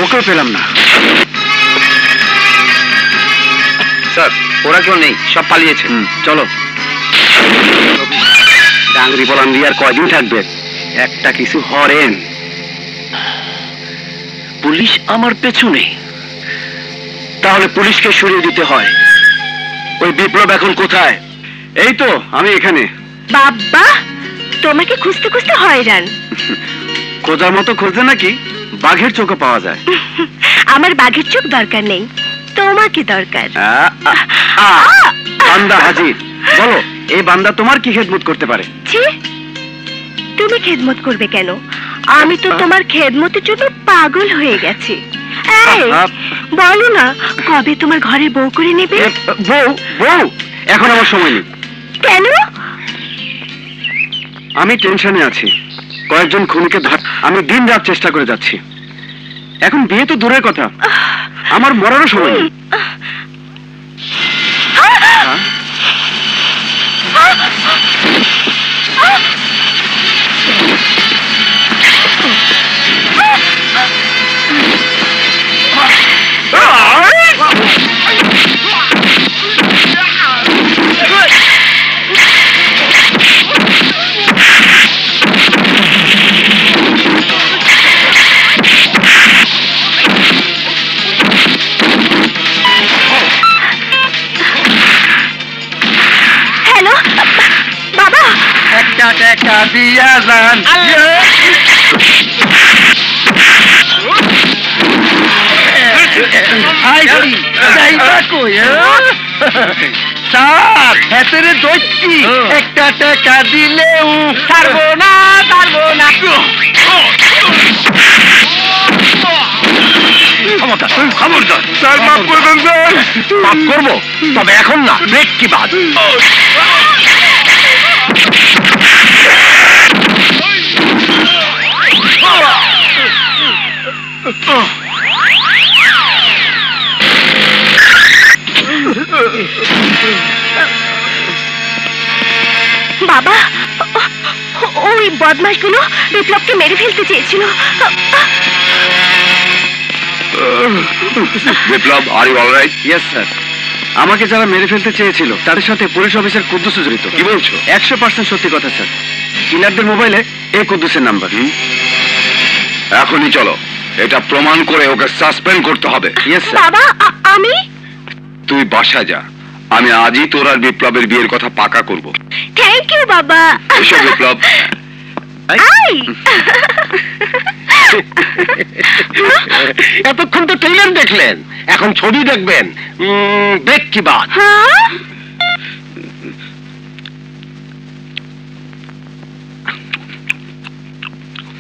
ওকে পেলাম না। স্যার ওরা কেউ নেই, সব পালিয়েছে। চলো। ডাংরি বলান দিয়ে আর কয়দিন থাকবে? একটা কিছু হরেন। পুলিশ আমার পেছনে, তাহলে পুলিশকে সরিয়ে দিতে হয়। ওই বিপ্লব এখন কোথায়? এই তো আমি এখানে। বাবা তোমাকে খুঁজতে খুঁজতে হয়রান। খোঁজার মতো খোঁজে নাকি বাঘের চোখে পাওয়া যায়? আমার বাঘের চোখ দরকার নেই, তোমাকে দরকার। বান্দা হাজির। বলো এই বান্দা তোমার কি খেদমত করতে পারে? তুমি খেদমত করবে কেন? আমি তো তোমার খেদমতের জন্য পাগল হয়ে গেছি। বলো না কবে তোমার ঘরে বউ করে নেবে? বউ বউ এখন আমার সময় নেই। কেন? আমি টেনশনে আছি। কয়েকজন খুনিকে আমি দিন রাত চেষ্টা করে যাচ্ছি। এখন বিয়ে তো দূরের কথা, আমার মরারও সময় নেই। টাকা দিয়া যান। স্যার হাতের দৈত্যি একটা টাকা দিলেও ছাড়বো না, ছাড়বো না। খবরদার স্যার, মাফ করবেন স্যার। মাফ করবো, তবে এখন না। ব্রেক কি বাদ? বাবা ওই বদমাশগুলো বিপ্লবকে মেরে ফেলতে চেয়েছিল। Biplob, are you alright? Yes sir. আমাকে যারা মেরে ফেলতে চেয়েছিল তাদের সাথে পুলিশ অফিসার কুদ্দুস জড়িত। কি বলছো? 100% সত্যি কথা স্যার। কিলারদের মোবাইলে এই কুদ্দুসের নাম্বার। এখনই চলো, এটা প্রমাণ করে ওকে সাসপেন্ড করতে হবে। Yes sir. বাবা আমি? তুই বাসা যা, আমি আজই তোর আর বিপ্লবের বিয়ের কথা পাকা করব। থ্যাংক ইউ বাবা। এসো বিপ্লব। এতক্ষণ তো ট্রেলার দেখলেন, এখন ছবি দেখবেন। ব্রেক কি বাদ?